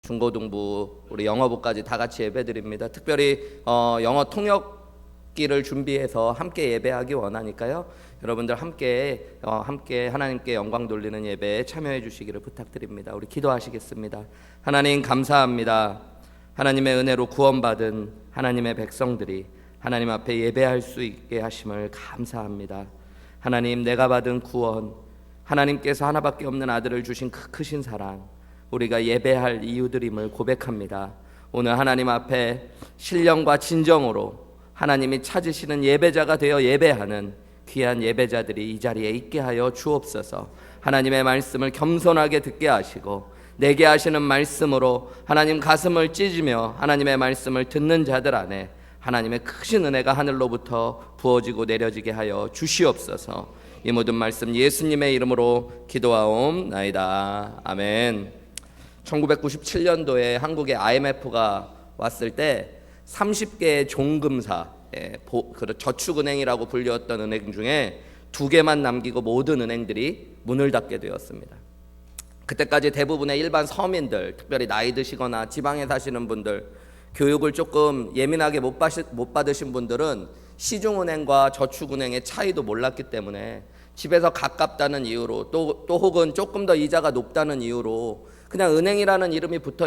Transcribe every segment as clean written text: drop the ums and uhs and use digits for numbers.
중고등부, 우리 영어부까지 다 같이 예배드립니다. 특별히 영어 통역기를 준비해서 함께 예배하기 원하니까요. 여러분들 함께 하나님께 영광 돌리는 예배에 참여해 주시기를 부탁드립니다. 우리 기도하시겠습니다. 하나님 감사합니다. 하나님의 은혜로 구원받은 하나님의 백성들이 하나님 앞에 예배할 수 있게 하심을 감사합니다. 하나님, 내가 받은 구원, 하나님께서 하나밖에 없는 아들을 주신 그 크신 사랑, 우리가 예배할 이유들임을 고백합니다. 오늘 하나님 앞에 신령과 진정으로 하나님이 찾으시는 예배자가 되어 예배하는 귀한 예배자들이 이 자리에 있게 하여 주옵소서. 하나님의 말씀을 겸손하게 듣게 하시고 내게 하시는 말씀으로 하나님 가슴을 찢으며 하나님의 말씀을 듣는 자들 안에 하나님의 크신 은혜가 하늘로부터 부어지고 내려지게 하여 주시옵소서. 이 모든 말씀 예수님의 이름으로 기도하옵나이다. 아멘. 1997년도에 한국에 IMF가 왔을 때 30개의 종금사, 저축은행이라고 불렸던 은행 중에 2개만 남기고 모든 은행들이 문을 닫게 되었습니다. 그때까지 대부분의 일반 서민들, 특별히 나이 드시거나 지방에 사시는 분들, 교육을 조금 예민하게 못 받으신 분들은 시중은행과 저축은행의 차이도 몰랐기 때문에 집에서 가깝다는 이유로 또 혹은 조금 더 이자가 높다는 이유로 그냥 은행이라는 이름이 붙어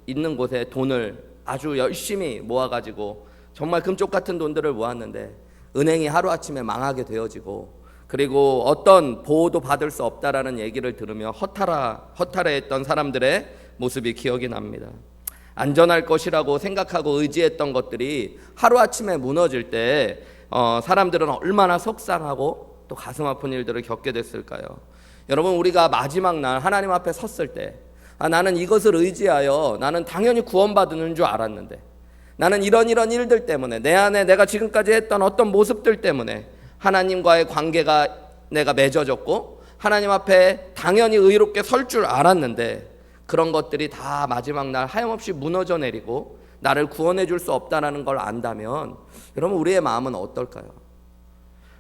있는 곳에 돈을 아주 열심히 모아가지고 정말 금쪽 같은 돈들을 모았는데 은행이 하루아침에 망하게 되어지고, 그리고 어떤 보호도 받을 수 없다라는 얘기를 들으며 허탈해했던 사람들의 모습이 기억이 납니다. 안전할 것이라고 생각하고 의지했던 것들이 하루아침에 무너질 때 사람들은 얼마나 속상하고 또 가슴 아픈 일들을 겪게 됐을까요? 여러분, 우리가 마지막 날 하나님 앞에 섰을 때 나는 이것을 의지하여 나는 당연히 구원받는 줄 알았는데, 나는 이런 일들 때문에 내 안에 내가 지금까지 했던 어떤 모습들 때문에 하나님과의 관계가 내가 맺어졌고 하나님 앞에 당연히 의롭게 설 줄 알았는데 그런 것들이 다 마지막 날 하염없이 무너져 내리고 나를 구원해 줄 수 없다는 걸 안다면 여러분, 우리의 마음은 어떨까요?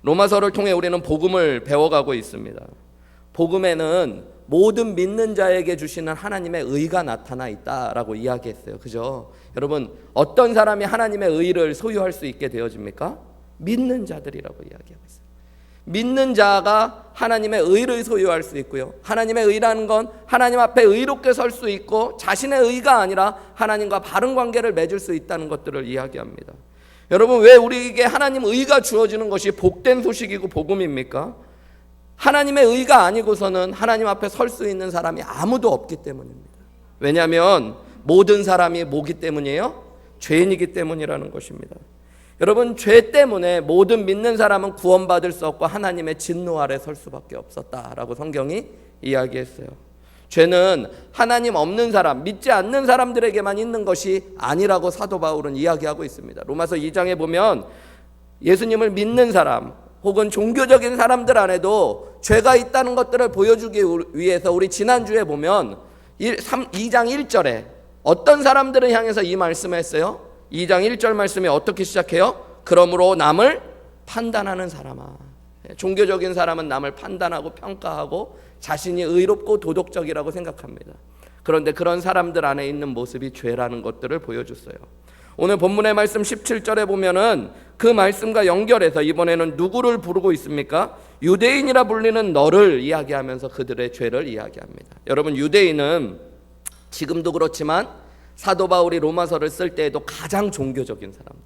로마서를 통해 우리는 복음을 배워가고 있습니다. 복음에는 모든 믿는 자에게 주시는 하나님의 의가 나타나 있다라고 이야기했어요. 그죠? 여러분, 어떤 사람이 하나님의 의를 소유할 수 있게 되어집니까? 믿는 자들이라고 이야기하고 있어요. 믿는 자가 하나님의 의를 소유할 수 있고요. 하나님의 의라는 건 하나님 앞에 의롭게 설 수 있고 자신의 의가 아니라 하나님과 바른 관계를 맺을 수 있다는 것들을 이야기합니다. 여러분, 왜 우리에게 하나님 의가 주어지는 것이 복된 소식이고 복음입니까? 하나님의 의가 아니고서는 하나님 앞에 설 수 있는 사람이 아무도 없기 때문입니다. 왜냐하면 모든 사람이 뭐기 때문이에요? 죄인이기 때문이라는 것입니다. 여러분, 죄 때문에 모든 믿는 사람은 구원받을 수 없고 하나님의 진노 아래 설 수밖에 없었다라고 성경이 이야기했어요. 죄는 하나님 없는 사람, 믿지 않는 사람들에게만 있는 것이 아니라고 사도 바울은 이야기하고 있습니다. 로마서 2장에 보면 예수님을 믿는 사람 혹은 종교적인 사람들 안에도 죄가 있다는 것들을 보여주기 위해서 우리 지난주에 보면 2장 1절에 어떤 사람들을 향해서 이 말씀을 했어요? 2장 1절 말씀이 어떻게 시작해요? 그러므로 남을 판단하는 사람아. 종교적인 사람은 남을 판단하고 평가하고 자신이 의롭고 도덕적이라고 생각합니다. 그런데 그런 사람들 안에 있는 모습이 죄라는 것들을 보여줬어요. 오늘 본문의 말씀 17절에 보면은 그 말씀과 연결해서 이번에는 누구를 부르고 있습니까? 유대인이라 불리는 너를 이야기하면서 그들의 죄를 이야기합니다. 여러분, 유대인은 지금도 그렇지만 사도 바울이 로마서를 쓸 때에도 가장 종교적인 사람들,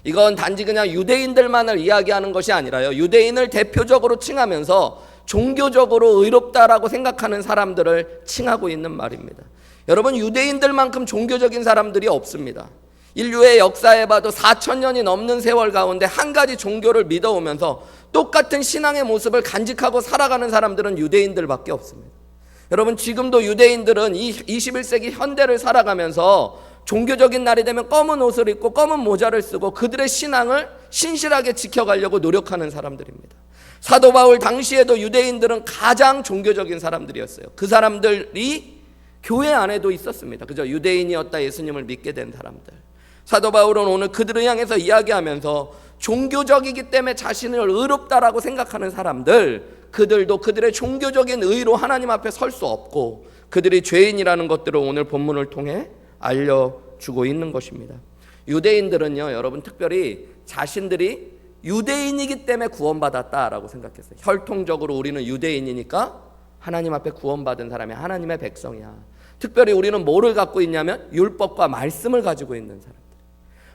이건 단지 그냥 유대인들만을 이야기하는 것이 아니라요, 유대인을 대표적으로 칭하면서 종교적으로 의롭다라고 생각하는 사람들을 칭하고 있는 말입니다. 여러분, 유대인들만큼 종교적인 사람들이 없습니다. 인류의 역사에 봐도 4,000년이 넘는 세월 가운데 한 가지 종교를 믿어오면서 똑같은 신앙의 모습을 간직하고 살아가는 사람들은 유대인들밖에 없습니다. 여러분, 지금도 유대인들은 21세기 현대를 살아가면서 종교적인 날이 되면 검은 옷을 입고 검은 모자를 쓰고 그들의 신앙을 신실하게 지켜가려고 노력하는 사람들입니다. 사도 바울 당시에도 유대인들은 가장 종교적인 사람들이었어요. 그 사람들이 교회 안에도 있었습니다. 그죠? 유대인이었다 예수님을 믿게 된 사람들. 사도 바울은 오늘 그들을 향해서 이야기하면서 종교적이기 때문에 자신을 의롭다라고 생각하는 사람들, 그들도 그들의 종교적인 의로 하나님 앞에 설 수 없고 그들이 죄인이라는 것들을 오늘 본문을 통해 알려주고 있는 것입니다. 유대인들은요, 여러분 특별히 자신들이 유대인이기 때문에 구원받았다라고 생각했어요. 혈통적으로 우리는 유대인이니까 하나님 앞에 구원받은 사람이 하나님의 백성이야. 특별히 우리는 뭐를 갖고 있냐면 율법과 말씀을 가지고 있는 사람들.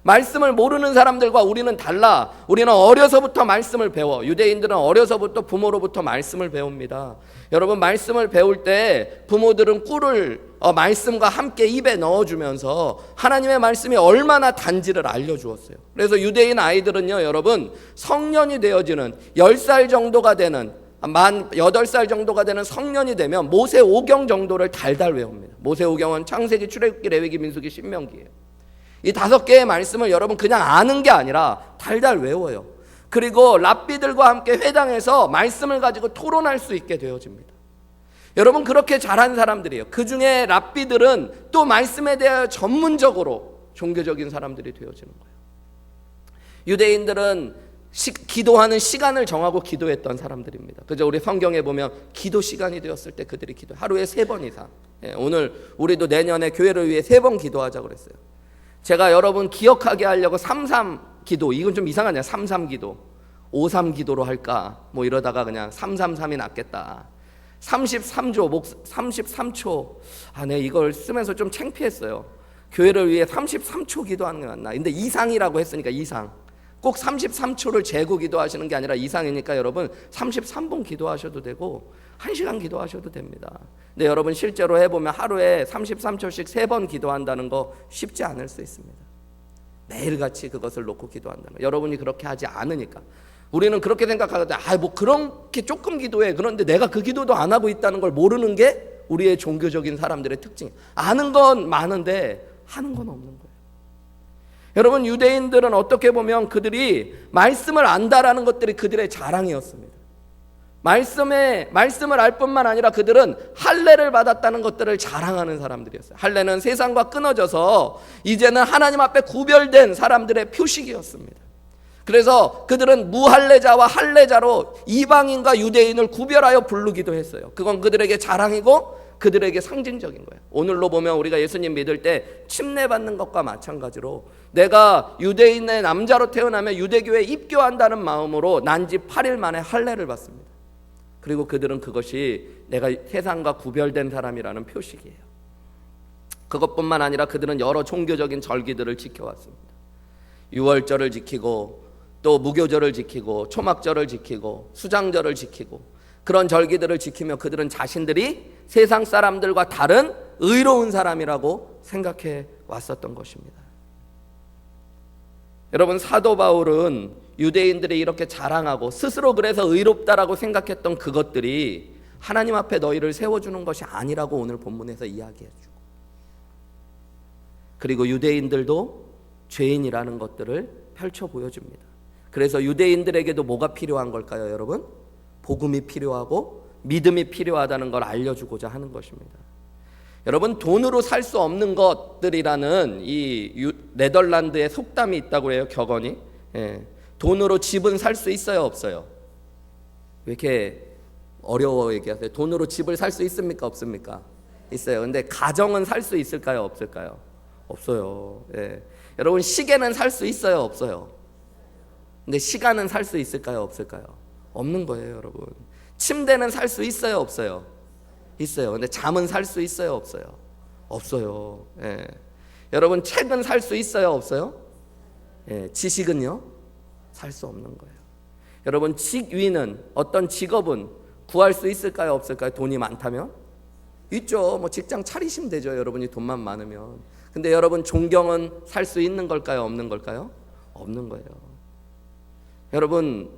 말씀을 모르는 사람들과 우리는 달라. 우리는 어려서부터 말씀을 배워. 유대인들은 어려서부터 부모로부터 말씀을 배웁니다. 여러분, 말씀을 배울 때 부모들은 꿀을 말씀과 함께 입에 넣어주면서 하나님의 말씀이 얼마나 단지를 알려주었어요. 그래서 유대인 아이들은요, 여러분, 성년이 되어지는 10살 정도가 되는, 만 8살 정도가 되는 성년이 되면 모세오경 정도를 달달 외웁니다. 모세오경은 창세기, 출애굽기, 레위기, 민수기, 신명기예요. 이 5개의 말씀을 여러분 그냥 아는 게 아니라 달달 외워요. 그리고 랍비들과 함께 회당에서 말씀을 가지고 토론할 수 있게 되어집니다. 여러분, 그렇게 잘한 사람들이에요. 그 중에 랍비들은 또 말씀에 대하여 전문적으로 종교적인 사람들이 되어지는 거예요. 유대인들은 기도하는 시간을 정하고 기도했던 사람들입니다. 그죠? 우리 성경에 보면 기도 시간이 되었을 때 그들이 하루에 3번 이상. 오늘 우리도 내년에 교회를 위해 3번 기도하자고 그랬어요. 제가 여러분 기억하게 하려고 33 기도, 이건 좀 이상하냐, 33 기도, 53 기도로 할까, 뭐 이러다가 그냥 333이 낫겠다. 33초, 네, 이걸 쓰면서 좀 창피했어요. 교회를 위해 33초 기도하는 게 맞나? 근데 이상이라고 했으니까 이상. 꼭 33초를 재고 기도하시는 게 아니라 이상이니까 여러분 33분 기도하셔도 되고 1시간 기도하셔도 됩니다. 근데 여러분 실제로 해보면 하루에 33초씩 3번 기도한다는 거 쉽지 않을 수 있습니다. 매일같이 그것을 놓고 기도한다는 거. 여러분이 그렇게 하지 않으니까. 우리는 그렇게 생각하거든. 뭐 그렇게 조금 기도해. 그런데 내가 그 기도도 안 하고 있다는 걸 모르는 게 우리의 종교적인 사람들의 특징. 아는 건 많은데 하는 건 없는 거예요. 여러분, 유대인들은 어떻게 보면 그들이 말씀을 안다라는 것들이 그들의 자랑이었습니다. 말씀을 알 뿐만 아니라 그들은 할례를 받았다는 것들을 자랑하는 사람들이었어요. 할례는 세상과 끊어져서 이제는 하나님 앞에 구별된 사람들의 표식이었습니다. 그래서 그들은 무할례자와 할례자로 이방인과 유대인을 구별하여 부르기도 했어요. 그건 그들에게 자랑이고 그들에게 상징적인 거예요. 오늘로 보면 우리가 예수님 믿을 때 침례받는 것과 마찬가지로 내가 유대인의 남자로 태어나면 유대교에 입교한다는 마음으로 난지 8일 만에 할례를 받습니다. 그리고 그들은 그것이 내가 세상과 구별된 사람이라는 표식이에요. 그것뿐만 아니라 그들은 여러 종교적인 절기들을 지켜왔습니다. 유월절을 지키고 또 무교절을 지키고 초막절을 지키고 수장절을 지키고 그런 절기들을 지키며 그들은 자신들이 세상 사람들과 다른 의로운 사람이라고 생각해 왔었던 것입니다. 여러분, 사도 바울은 유대인들이 이렇게 자랑하고 스스로 그래서 의롭다라고 생각했던 그것들이 하나님 앞에 너희를 세워주는 것이 아니라고 오늘 본문에서 이야기해주고, 그리고 유대인들도 죄인이라는 것들을 펼쳐 보여줍니다. 그래서 유대인들에게도 뭐가 필요한 걸까요, 여러분? 복음이 필요하고 믿음이 필요하다는 걸 알려주고자 하는 것입니다. 여러분, 돈으로 살 수 없는 것들이라는 이 네덜란드의 속담이 있다고 해요, 격언이. 돈으로 집은 살 수 있어요, 없어요? 왜 이렇게 어려워 얘기하세요? 돈으로 집을 살 수 있습니까, 없습니까? 있어요. 근데 가정은 살 수 있을까요, 없을까요? 없어요. 여러분, 시계는 살 수 있어요, 없어요? 근데 시간은 살 수 있을까요, 없을까요? 없는 거예요, 여러분. 침대는 살 수 있어요, 없어요? 있어요. 근데 잠은 살 수 있어요, 없어요? 없어요. 여러분, 책은 살 수 있어요, 없어요? 지식은요? 살 수 없는 거예요. 여러분, 직위는, 어떤 직업은 구할 수 있을까요, 없을까요? 돈이 많다면? 있죠. 뭐 직장 차리시면 되죠, 여러분이 돈만 많으면. 근데 여러분, 존경은 살 수 있는 걸까요, 없는 걸까요? 없는 거예요. 여러분,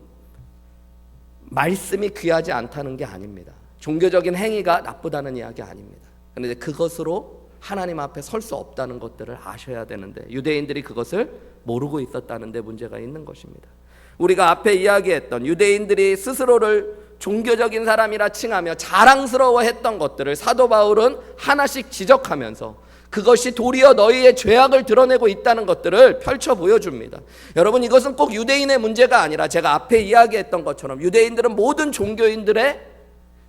말씀이 귀하지 않다는 게 아닙니다. 종교적인 행위가 나쁘다는 이야기 아닙니다. 그런데 그것으로 하나님 앞에 설 수 없다는 것들을 아셔야 되는데 유대인들이 그것을 모르고 있었다는 데 문제가 있는 것입니다. 우리가 앞에 이야기했던 유대인들이 스스로를 종교적인 사람이라 칭하며 자랑스러워했던 것들을 사도 바울은 하나씩 지적하면서 그것이 도리어 너희의 죄악을 드러내고 있다는 것들을 펼쳐 보여줍니다. 여러분, 이것은 꼭 유대인의 문제가 아니라 제가 앞에 이야기했던 것처럼 유대인들은 모든 종교인들의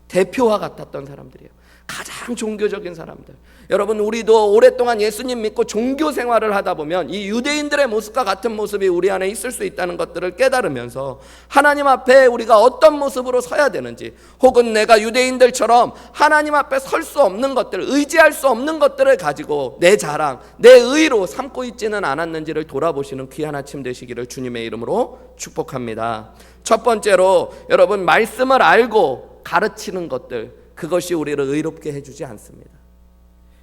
대표와 같았던 사람들이에요. 가장 종교적인 사람들. 여러분, 우리도 오랫동안 예수님 믿고 종교 생활을 하다 보면 이 유대인들의 모습과 같은 모습이 우리 안에 있을 수 있다는 것들을 깨달으면서 하나님 앞에 우리가 어떤 모습으로 서야 되는지, 혹은 내가 유대인들처럼 하나님 앞에 설 수 없는 것들, 의지할 수 없는 것들을 가지고 내 자랑, 내 의로 삼고 있지는 않았는지를 돌아보시는 귀한 아침 되시기를 주님의 이름으로 축복합니다. 첫 번째로, 여러분, 말씀을 알고 가르치는 것들, 그것이 우리를 의롭게 해주지 않습니다.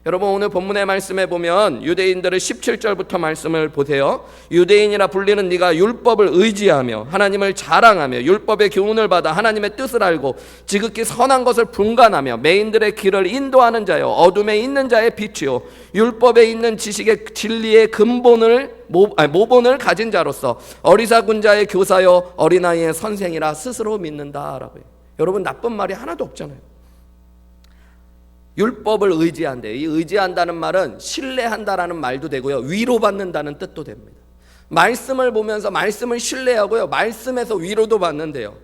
여러분, 오늘 본문의 말씀에 보면 유대인들의 17절부터 말씀을 보세요. 유대인이라 불리는 네가 율법을 의지하며 하나님을 자랑하며 율법의 교훈을 받아 하나님의 뜻을 알고 지극히 선한 것을 분간하며 매인들의 길을 인도하는 자요, 어둠에 있는 자의 빛이요, 율법에 있는 지식의 진리의 모본을 가진 자로서 어리석은 자의 교사요 어린아이의 선생이라 스스로 믿는다라고요. 여러분, 나쁜 말이 하나도 없잖아요. 율법을 의지한대요. 이 의지한다는 말은 신뢰한다라는 말도 되고요, 위로받는다는 뜻도 됩니다. 말씀을 보면서 말씀을 신뢰하고요, 말씀에서 위로도 받는데요,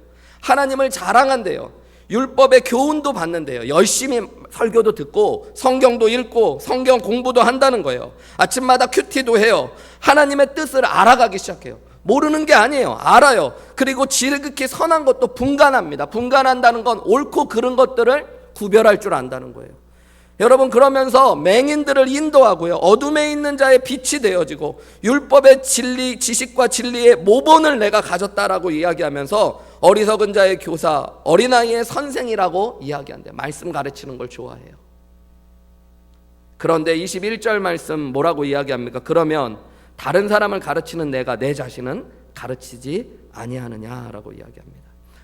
하나님을 자랑한대요, 율법의 교훈도 받는데요, 열심히 설교도 듣고 성경도 읽고 성경 공부도 한다는 거예요. 아침마다 큐티도 해요. 하나님의 뜻을 알아가기 시작해요. 모르는 게 아니에요. 알아요. 그리고 지극히 선한 것도 분간합니다. 분간한다는 건 옳고 그른 것들을 구별할 줄 안다는 거예요. 여러분, 그러면서 맹인들을 인도하고요, 어둠에 있는 자의 빛이 되어지고 율법의 진리, 지식과 진리의 모본을 내가 가졌다라고 이야기하면서 어리석은 자의 교사, 어린아이의 선생이라고 이야기한대요. 말씀 가르치는 걸 좋아해요. 그런데 21절 말씀 뭐라고 이야기합니까? 그러면 다른 사람을 가르치는 내가 내 자신은 가르치지 아니하느냐라고 이야기합니다.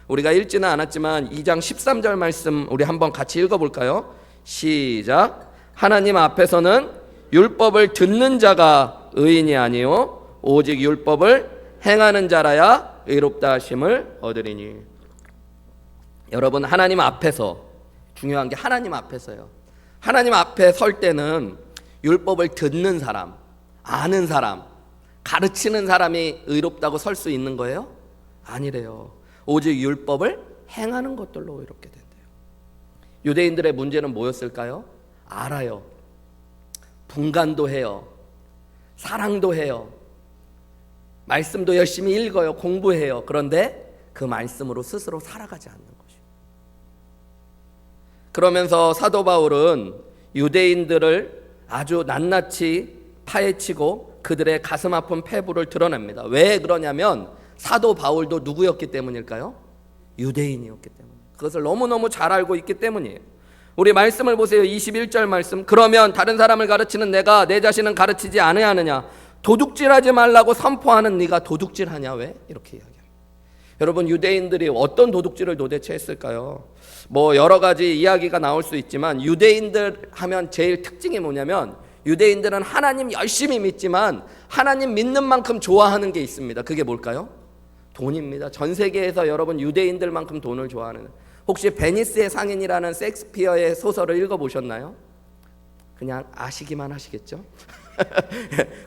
우리가 읽지는 않았지만 2장 13절 말씀 우리 한번 같이 읽어볼까요? 시작. 하나님 앞에서는 율법을 듣는 자가 의인이 아니요 오직 율법을 행하는 자라야 의롭다 하심을 얻으리니. 여러분, 하나님 앞에서, 중요한 게 하나님 앞에서요, 하나님 앞에 설 때는 율법을 듣는 사람, 아는 사람, 가르치는 사람이 의롭다고 설 수 있는 거예요? 아니래요. 오직 율법을 행하는 것들로 의롭게 된대요. 유대인들의 문제는 뭐였을까요? 알아요, 분간도 해요, 사랑도 해요, 말씀도 열심히 읽어요, 공부해요. 그런데 그 말씀으로 스스로 살아가지 않는 것이요. 그러면서 사도 바울은 유대인들을 아주 낱낱이 파헤치고 그들의 가슴 아픈 패부를 드러냅니다. 왜 그러냐면 사도 바울도 누구였기 때문일까요? 유대인이었기 때문에. 그것을 너무너무 잘 알고 있기 때문이에요. 우리 말씀을 보세요. 21절 말씀. 그러면 다른 사람을 가르치는 내가 내 자신은 가르치지 아니하느냐? 도둑질하지 말라고 선포하는 네가 도둑질하냐? 왜? 이렇게 이야기합니다. 여러분, 유대인들이 어떤 도둑질을 도대체 했을까요? 뭐 여러 가지 이야기가 나올 수 있지만 유대인들 하면 제일 특징이 뭐냐면 유대인들은 하나님 열심히 믿지만 하나님 믿는 만큼 좋아하는 게 있습니다. 그게 뭘까요? 돈입니다. 전 세계에서 여러분 유대인들만큼 돈을 좋아하는, 혹시 베니스의 상인이라는 셰익스피어의 소설을 읽어보셨나요? 그냥 아시기만 하시겠죠?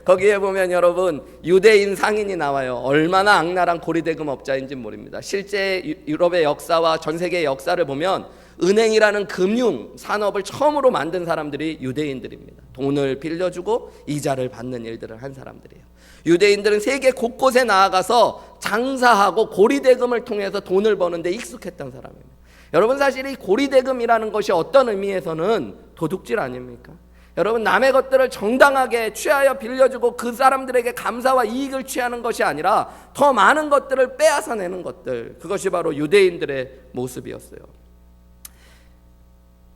거기에 보면 여러분 유대인 상인이 나와요. 얼마나 악랄한 고리대금 업자인지 모릅니다. 실제 유럽의 역사와 전 세계의 역사를 보면 은행이라는 금융 산업을 처음으로 만든 사람들이 유대인들입니다. 돈을 빌려주고 이자를 받는 일들을 한 사람들이에요. 유대인들은 세계 곳곳에 나아가서 장사하고 고리대금을 통해서 돈을 버는데 익숙했던 사람입니다. 여러분, 사실 이 고리대금이라는 것이 어떤 의미에서는 도둑질 아닙니까? 여러분, 남의 것들을 정당하게 취하여 빌려주고 그 사람들에게 감사와 이익을 취하는 것이 아니라 더 많은 것들을 빼앗아내는 것들, 그것이 바로 유대인들의 모습이었어요.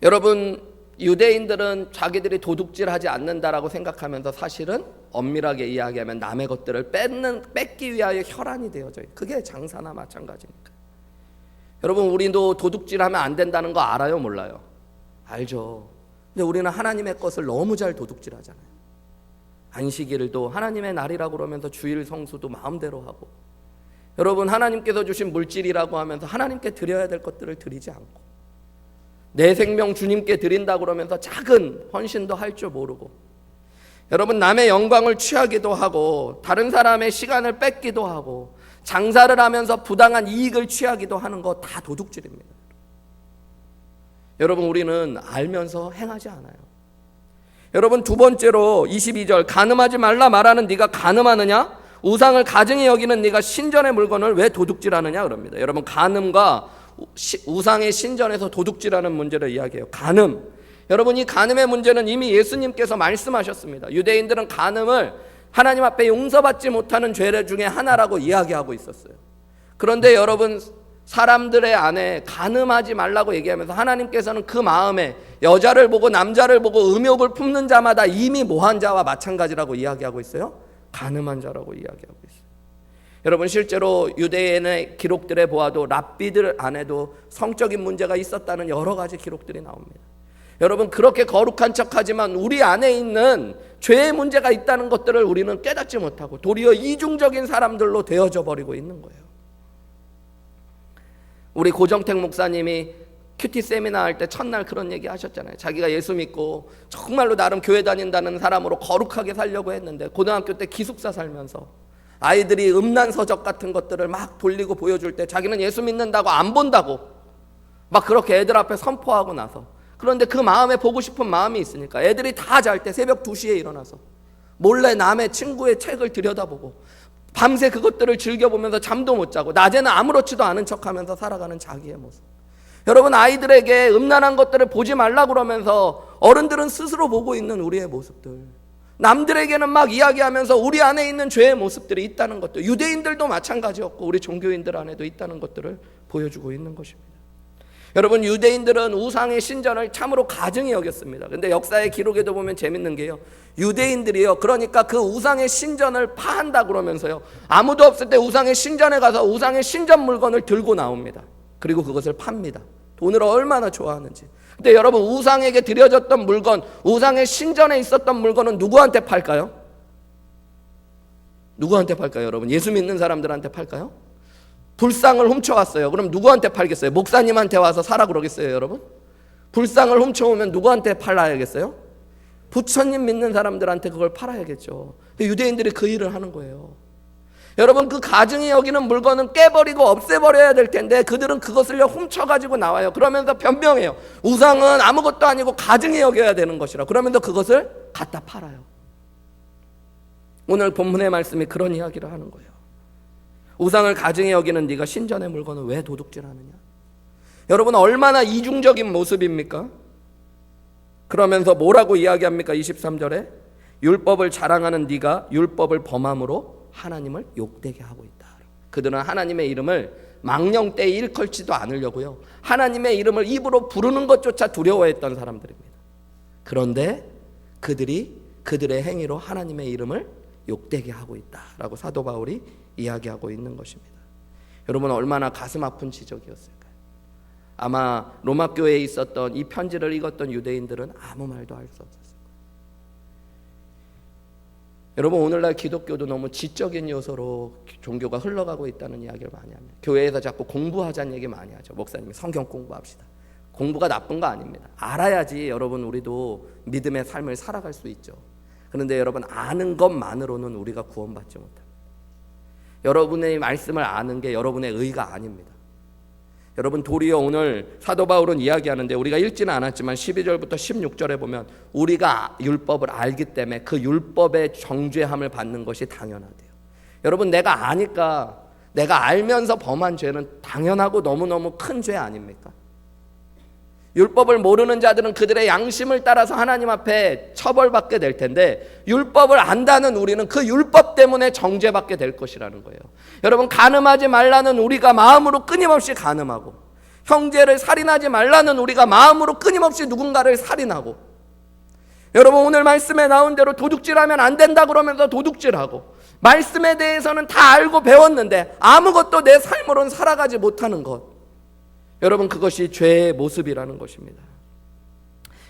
여러분, 유대인들은 자기들이 도둑질하지 않는다라고 생각하면서 사실은 엄밀하게 이야기하면 남의 것들을 뺏기 위하여 혈안이 되어져요. 그게 장사나 마찬가지니까. 여러분, 우리도 도둑질하면 안 된다는 거 알아요, 몰라요? 알죠. 근데 우리는 하나님의 것을 너무 잘 도둑질하잖아요. 안식일도 하나님의 날이라고 그러면서 주일 성수도 마음대로 하고, 여러분, 하나님께서 주신 물질이라고 하면서 하나님께 드려야 될 것들을 드리지 않고, 내 생명 주님께 드린다고 그러면서 작은 헌신도 할 줄 모르고, 여러분, 남의 영광을 취하기도 하고 다른 사람의 시간을 뺏기도 하고 장사를 하면서 부당한 이익을 취하기도 하는 거 다 도둑질입니다. 여러분, 우리는 알면서 행하지 않아요. 여러분, 두 번째로 22절, 간음하지 말라 말하는 네가 간음하느냐? 우상을 가증히 여기는 네가 신전의 물건을 왜 도둑질하느냐 그럽니다. 여러분, 간음과 우상의 신전에서 도둑질하는 문제를 이야기해요. 간음. 여러분, 이 간음의 문제는 이미 예수님께서 말씀하셨습니다. 유대인들은 간음을 하나님 앞에 용서받지 못하는 죄 중에 하나라고 이야기하고 있었어요. 그런데 여러분, 사람들의 안에 간음하지 말라고 얘기하면서 하나님께서는 그 마음에 여자를 보고 남자를 보고 음욕을 품는 자마다 이미 모한 자와 마찬가지라고 이야기하고 있어요. 간음한 자라고 이야기하고 있어요. 여러분, 실제로 유대인의 기록들에 보아도 랍비들 안에도 성적인 문제가 있었다는 여러 가지 기록들이 나옵니다. 여러분, 그렇게 거룩한 척하지만 우리 안에 있는 죄의 문제가 있다는 것들을 우리는 깨닫지 못하고 도리어 이중적인 사람들로 되어져 버리고 있는 거예요. 우리 고정택 목사님이 큐티 세미나 할 때 첫날 그런 얘기 하셨잖아요. 자기가 예수 믿고 정말로 나름 교회 다닌다는 사람으로 거룩하게 살려고 했는데 고등학교 때 기숙사 살면서 아이들이 음란 서적 같은 것들을 막 돌리고 보여줄 때 자기는 예수 믿는다고 안 본다고 막 그렇게 애들 앞에 선포하고 나서, 그런데 그 마음에 보고 싶은 마음이 있으니까 애들이 다 잘 때 새벽 2시에 일어나서 몰래 남의 친구의 책을 들여다보고 밤새 그것들을 즐겨보면서 잠도 못 자고 낮에는 아무렇지도 않은 척하면서 살아가는 자기의 모습. 여러분, 아이들에게 음란한 것들을 보지 말라 그러면서 어른들은 스스로 보고 있는 우리의 모습들, 남들에게는 막 이야기하면서 우리 안에 있는 죄의 모습들이 있다는 것들, 유대인들도 마찬가지였고 우리 종교인들 안에도 있다는 것들을 보여주고 있는 것입니다. 여러분, 유대인들은 우상의 신전을 참으로 가증히 여겼습니다. 근데 역사의 기록에도 보면 재밌는 게요, 유대인들이요, 그러니까 그 우상의 신전을 파한다 그러면서요, 아무도 없을 때 우상의 신전에 가서 우상의 신전 물건을 들고 나옵니다. 그리고 그것을 팝니다. 돈을 얼마나 좋아하는지. 근데 여러분, 우상에게 드려졌던 물건, 우상의 신전에 있었던 물건은 누구한테 팔까요? 누구한테 팔까요? 여러분, 예수 믿는 사람들한테 팔까요? 불상을 훔쳐왔어요. 그럼 누구한테 팔겠어요? 목사님한테 와서 사라 그러겠어요, 여러분? 불상을 훔쳐오면 누구한테 팔아야겠어요? 부처님 믿는 사람들한테 그걸 팔아야겠죠. 유대인들이 그 일을 하는 거예요. 여러분, 그 가증히 여기는 물건은 깨버리고 없애버려야 될 텐데 그들은 그것을 훔쳐가지고 나와요. 그러면서 변명해요. 우상은 아무것도 아니고 가증히 여겨야 되는 것이라. 그러면서 그것을 갖다 팔아요. 오늘 본문의 말씀이 그런 이야기를 하는 거예요. 우상을 가증히 여기는 네가 신전의 물건을 왜 도둑질하느냐. 여러분, 얼마나 이중적인 모습입니까? 그러면서 뭐라고 이야기합니까? 23절에 율법을 자랑하는 네가 율법을 범함으로 하나님을 욕되게 하고 있다. 그들은 하나님의 이름을 망령되이 일컬지도 않으려고요, 하나님의 이름을 입으로 부르는 것조차 두려워했던 사람들입니다. 그런데 그들이 그들의 행위로 하나님의 이름을 욕되게 하고 있다라고 사도 바울이 이야기하고 있는 것입니다. 여러분, 얼마나 가슴 아픈 지적이었을까요? 아마 로마 교회에 있었던 이 편지를 읽었던 유대인들은 아무 말도 할 수 없었어요. 여러분, 오늘날 기독교도 너무 지적인 요소로 종교가 흘러가고 있다는 이야기를 많이 합니다. 교회에서 자꾸 공부하자는 얘기 많이 하죠. 목사님이 성경 공부합시다. 공부가 나쁜 거 아닙니다. 알아야지 여러분 우리도 믿음의 삶을 살아갈 수 있죠. 그런데 여러분, 아는 것만으로는 우리가 구원받지 못합니다. 여러분의 말씀을 아는 게 여러분의 의가 아닙니다. 여러분, 도리어 오늘 사도 바울은 이야기하는데 우리가 읽지는 않았지만 12절부터 16절에 보면 우리가 율법을 알기 때문에 그 율법의 정죄함을 받는 것이 당연하대요. 여러분, 내가 아니까, 내가 알면서 범한 죄는 당연하고 너무너무 큰 죄 아닙니까? 율법을 모르는 자들은 그들의 양심을 따라서 하나님 앞에 처벌받게 될 텐데, 율법을 안다는 우리는 그 율법 때문에 정죄받게 될 것이라는 거예요. 여러분, 간음하지 말라는 우리가 마음으로 끊임없이 간음하고, 형제를 살인하지 말라는 우리가 마음으로 끊임없이 누군가를 살인하고, 여러분, 오늘 말씀에 나온 대로 도둑질하면 안 된다 그러면서 도둑질하고, 말씀에 대해서는 다 알고 배웠는데 아무것도 내 삶으로는 살아가지 못하는 것, 여러분, 그것이 죄의 모습이라는 것입니다.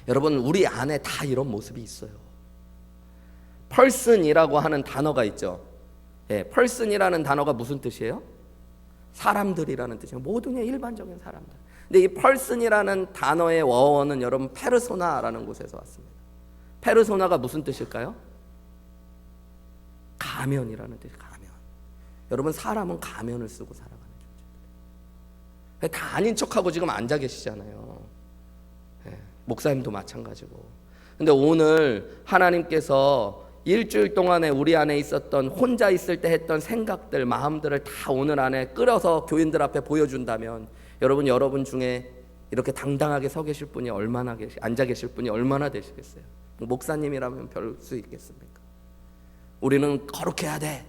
여러분, 우리 안에 다 이런 모습이 있어요. person이라고 하는 단어가 있죠. 예, person이라는 단어가 무슨 뜻이에요? 사람들이라는 뜻이에요. 모든 일반적인 사람들. 근데 이 person이라는 단어의 어원은 여러분 페르소나라는 곳에서 왔습니다. 페르소나가 무슨 뜻일까요? 가면이라는 뜻이에요. 가면. 여러분, 사람은 가면을 쓰고 살아가는 존재들. 다 아닌 척하고 지금 앉아 계시잖아요. 목사님도 마찬가지고. 근데 오늘 하나님께서 일주일 동안에 우리 안에 있었던 혼자 있을 때 했던 생각들, 마음들을 다 오늘 안에 끌어서 교인들 앞에 보여준다면 여러분 중에 이렇게 당당하게 서 계실 분이 앉아 계실 분이 얼마나 되시겠어요? 목사님이라면 별 수 있겠습니까? 우리는 거룩해야 돼.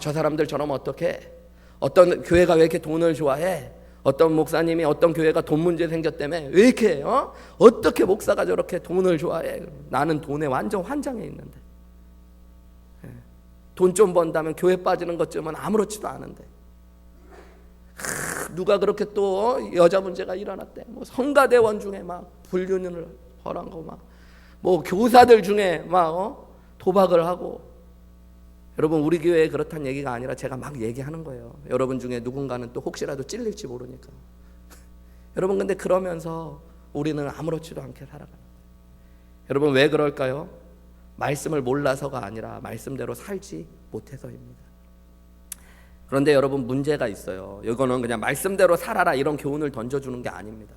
저 사람들처럼 어떻게? 어떤 교회가 왜 이렇게 돈을 좋아해? 어떤 목사님이 어떤 교회가 돈 문제 생겼다며 왜 이렇게 어떻게 목사가 저렇게 돈을 좋아해? 나는 돈에 완전 환장해 있는데, 돈 좀 번다면 교회 빠지는 것쯤은 아무렇지도 않은데, 누가 그렇게 또 여자 문제가 일어났대. 뭐 성가대원 중에 막 불륜을 벌한 거, 뭐 교사들 중에 막 도박을 하고. 여러분, 우리 교회에 그렇다는 얘기가 아니라 제가 막 얘기하는 거예요. 여러분 중에 누군가는 또 혹시라도 찔릴지 모르니까. 여러분, 근데 그러면서 우리는 아무렇지도 않게 살아가는 거예요. 여러분, 왜 그럴까요? 말씀을 몰라서가 아니라 말씀대로 살지 못해서입니다. 그런데 여러분, 문제가 있어요. 이거는 그냥 말씀대로 살아라 이런 교훈을 던져주는 게 아닙니다.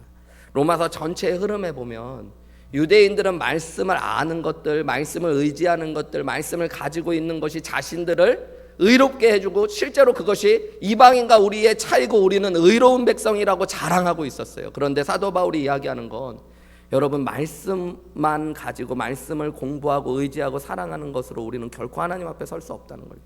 로마서 전체의 흐름에 보면 유대인들은 말씀을 아는 것들, 말씀을 의지하는 것들, 말씀을 가지고 있는 것이 자신들을 의롭게 해주고 실제로 그것이 이방인과 우리의 차이고 우리는 의로운 백성이라고 자랑하고 있었어요. 그런데 사도 바울이 이야기하는 건 여러분, 말씀만 가지고 말씀을 공부하고 의지하고 사랑하는 것으로 우리는 결코 하나님 앞에 설 수 없다는 거예요.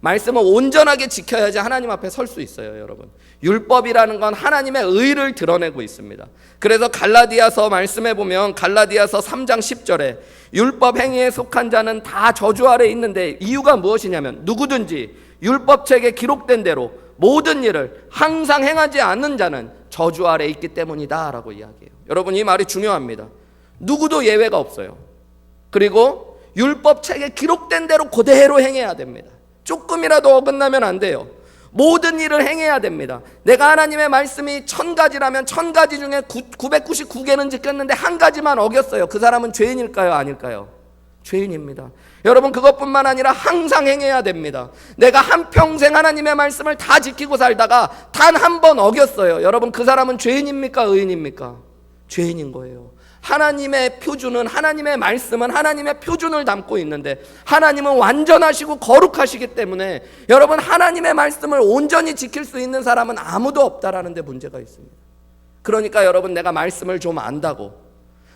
말씀을 온전하게 지켜야지 하나님 앞에 설 수 있어요. 여러분, 율법이라는 건 하나님의 의를 드러내고 있습니다. 그래서 갈라디아서 말씀해 보면 갈라디아서 3장 10절에 율법 행위에 속한 자는 다 저주 아래 있는데 이유가 무엇이냐면 누구든지 율법책에 기록된 대로 모든 일을 항상 행하지 않는 자는 저주 아래 있기 때문이다 라고 이야기해요. 여러분, 이 말이 중요합니다. 누구도 예외가 없어요. 그리고 율법책에 기록된 대로 그대로 행해야 됩니다. 조금이라도 어긋나면 안 돼요. 모든 일을 행해야 됩니다. 내가 하나님의 말씀이 1000가지라면 1000가지 중에 999개는 지켰는데 한 가지만 어겼어요. 그 사람은 죄인일까요? 아닐까요? 죄인입니다. 여러분, 그것뿐만 아니라 항상 행해야 됩니다. 내가 한평생 하나님의 말씀을 다 지키고 살다가 단 한 번 어겼어요. 여러분, 그 사람은 죄인입니까? 의인입니까? 죄인인 거예요. 하나님의 표준은, 하나님의 말씀은 하나님의 표준을 담고 있는데 하나님은 완전하시고 거룩하시기 때문에 여러분, 하나님의 말씀을 온전히 지킬 수 있는 사람은 아무도 없다라는 데 문제가 있습니다. 그러니까 여러분, 내가 말씀을 좀 안다고,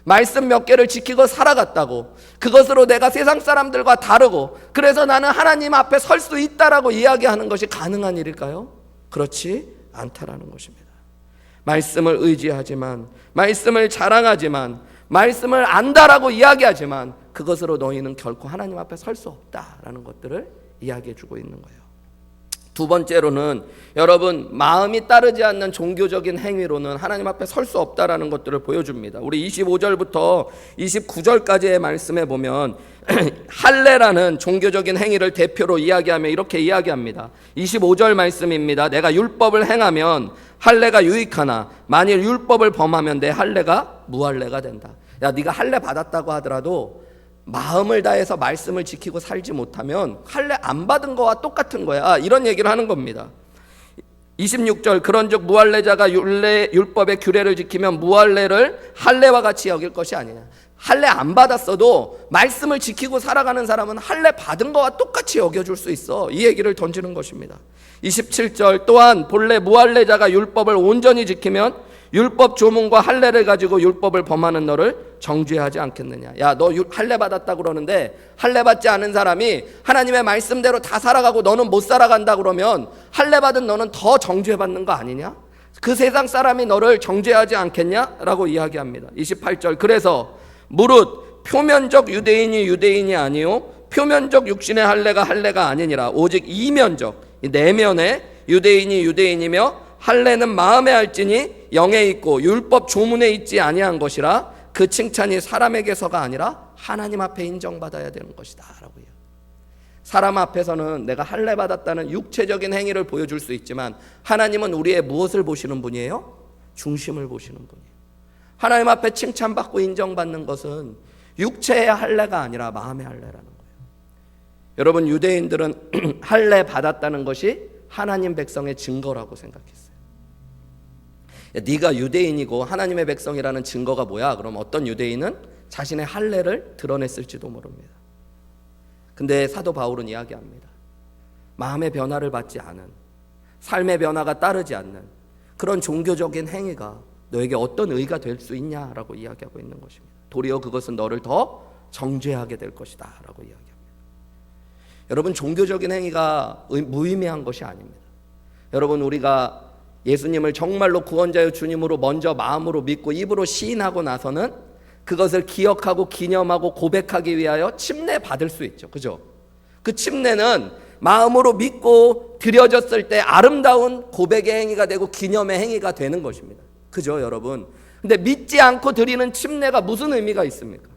말씀 몇 개를 지키고 살아갔다고, 그것으로 내가 세상 사람들과 다르고 그래서 나는 하나님 앞에 설 수 있다라고 이야기하는 것이 가능한 일일까요? 그렇지 않다라는 것입니다. 말씀을 의지하지만, 말씀을 자랑하지만, 말씀을 안다라고 이야기하지만 그것으로 너희는 결코 하나님 앞에 설 수 없다라는 것들을 이야기해 주고 있는 거예요. 두 번째로는 여러분, 마음이 따르지 않는 종교적인 행위로는 하나님 앞에 설 수 없다라는 것들을 보여줍니다. 우리 25절부터 29절까지의 말씀에 보면 할례라는 종교적인 행위를 대표로 이야기하며 이렇게 이야기합니다. 25절 말씀입니다. 내가 율법을 행하면 할례가 유익하나 만일 율법을 범하면 내 할례가 무할례가 된다. 야, 네가 할례 받았다고 하더라도 마음을 다해서 말씀을 지키고 살지 못하면 할례 안 받은 거와 똑같은 거야. 이런 얘기를 하는 겁니다. 26절 그런즉 무할례자가 율법의 규례를 지키면 무할례를 할례와 같이 여길 것이 아니냐. 할례 안 받았어도 말씀을 지키고 살아가는 사람은 할례 받은 거와 똑같이 여겨줄 수 있어. 이 얘기를 던지는 것입니다. 27절 또한 본래 무할례자가 율법을 온전히 지키면 율법 조문과 할례를 가지고 율법을 범하는 너를 정죄하지 않겠느냐. 야, 너 할례 받았다 그러는데 할례 받지 않은 사람이 하나님의 말씀대로 다 살아가고 너는 못 살아간다 그러면 할례 받은 너는 더 정죄받는 거 아니냐? 그 세상 사람이 너를 정죄하지 않겠냐? 라고 이야기합니다. 28절 그래서 무릇 표면적 유대인이 아니요 표면적 육신의 할례가 아니니라 오직 이면적 내면의 유대인이며 할례는 마음에 할지니 영에 있고 율법 조문에 있지 아니한 것이라 그 칭찬이 사람에게서가 아니라 하나님 앞에 인정받아야 되는 것이다 라고요. 사람 앞에서는 내가 할례 받았다는 육체적인 행위를 보여줄 수 있지만 하나님은 우리의 무엇을 보시는 분이에요? 중심을 보시는 분이에요. 하나님 앞에 칭찬받고 인정받는 것은 육체의 할례가 아니라 마음의 할례라는 거예요. 여러분, 유대인들은 할례 받았다는 것이 하나님 백성의 증거라고 생각했어요. 야, 네가 유대인이고 하나님의 백성이라는 증거가 뭐야? 그럼 어떤 유대인은 자신의 할례를 드러냈을지도 모릅니다. 근데 사도 바울은 이야기합니다. 마음의 변화를 받지 않은, 삶의 변화가 따르지 않는 그런 종교적인 행위가 너에게 어떤 의가 될 수 있냐라고 이야기하고 있는 것입니다. 도리어 그것은 너를 더 정죄하게 될 것이다 라고 이야기합니다. 여러분, 종교적인 행위가 무의미한 것이 아닙니다. 여러분, 우리가 예수님을 정말로 구원자여 주님으로 먼저 마음으로 믿고 입으로 시인하고 나서는 그것을 기억하고 기념하고 고백하기 위하여 침례 받을 수 있죠. 그죠? 그 침례는 마음으로 믿고 드려졌을 때 아름다운 고백의 행위가 되고 기념의 행위가 되는 것입니다. 그죠, 여러분? 근데 믿지 않고 드리는 침례가 무슨 의미가 있습니까?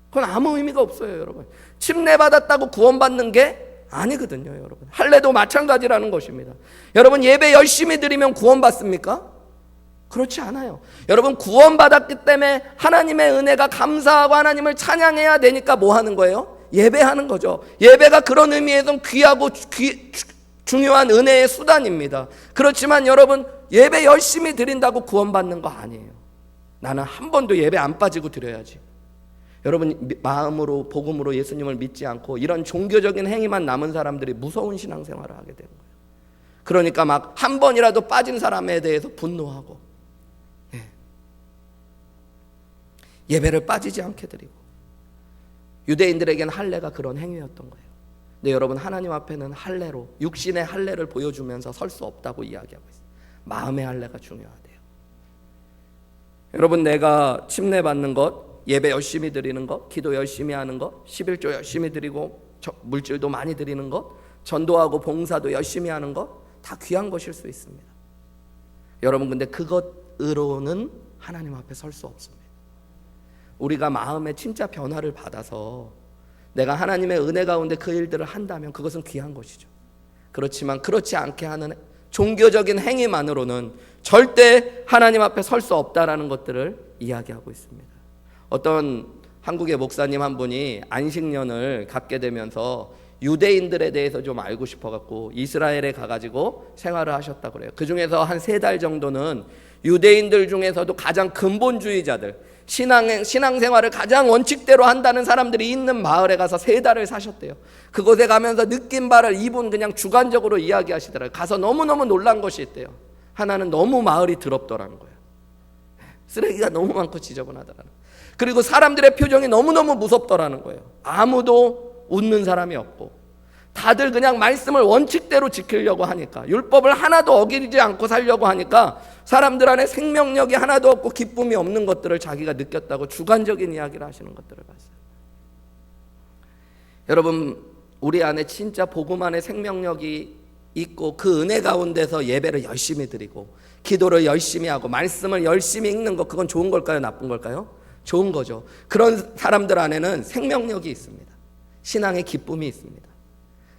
그건 아무 의미가 없어요, 여러분. 침례 받았다고 구원받는 게 아니거든요, 여러분. 할례도 마찬가지라는 것입니다. 여러분, 예배 열심히 드리면 구원받습니까? 그렇지 않아요. 여러분, 구원받았기 때문에 하나님의 은혜가 감사하고 하나님을 찬양해야 되니까 뭐 하는 거예요? 예배하는 거죠. 예배가 그런 의미에서 귀하고 중요한 은혜의 수단입니다. 그렇지만 여러분, 예배 열심히 드린다고 구원받는 거 아니에요. 나는 한 번도 예배 안 빠지고 드려야지. 여러분, 마음으로 복음으로 예수님을 믿지 않고 이런 종교적인 행위만 남은 사람들이 무서운 신앙생활을 하게 되는 거예요. 그러니까 막 한 번이라도 빠진 사람에 대해서 분노하고, 예배를 빠지지 않게 드리고. 유대인들에게는 할례가 그런 행위였던 거예요. 근데 여러분, 하나님 앞에는 할례로, 육신의 할례를 보여주면서 설 수 없다고 이야기하고 있어요. 마음의 할례가 중요하대요. 여러분, 내가 침례 받는 것, 예배 열심히 드리는 것, 기도 열심히 하는 것, 11조 열심히 드리고 물질도 많이 드리는 것, 전도하고 봉사도 열심히 하는 것, 다 귀한 것일 수 있습니다. 여러분, 근데 그것으로는 하나님 앞에 설 수 없습니다. 우리가 마음의 진짜 변화를 받아서 내가 하나님의 은혜 가운데 그 일들을 한다면 그것은 귀한 것이죠. 그렇지만 그렇지 않게 하는 종교적인 행위만으로는 절대 하나님 앞에 설 수 없다라는 것들을 이야기하고 있습니다. 어떤 한국의 목사님 한 분이 안식년을 갖게 되면서 유대인들에 대해서 좀 알고 싶어갖고 이스라엘에 가가지고 생활을 하셨다고 그래요. 그 중에서 한 3달 정도는 유대인들 중에서도 가장 근본주의자들, 신앙생활을 가장 원칙대로 한다는 사람들이 있는 마을에 가서 3달을 사셨대요. 그곳에 가면서 느낀 바를 이분 그냥 주관적으로 이야기하시더라고요. 가서 너무너무 놀란 것이 있대요. 하나는 너무 마을이 더럽더라는 거예요. 쓰레기가 너무 많고 지저분하더라는 거예요. 그리고 사람들의 표정이 너무너무 무섭더라는 거예요. 아무도 웃는 사람이 없고 다들 그냥 말씀을 원칙대로 지키려고 하니까, 율법을 하나도 어기지 않고 살려고 하니까 사람들 안에 생명력이 하나도 없고 기쁨이 없는 것들을 자기가 느꼈다고 주관적인 이야기를 하시는 것들을 봤어요. 여러분, 우리 안에 진짜 복음 안에 생명력이 있고 그 은혜 가운데서 예배를 열심히 드리고 기도를 열심히 하고 말씀을 열심히 읽는 것, 그건 좋은 걸까요? 나쁜 걸까요? 좋은 거죠. 그런 사람들 안에는 생명력이 있습니다. 신앙의 기쁨이 있습니다.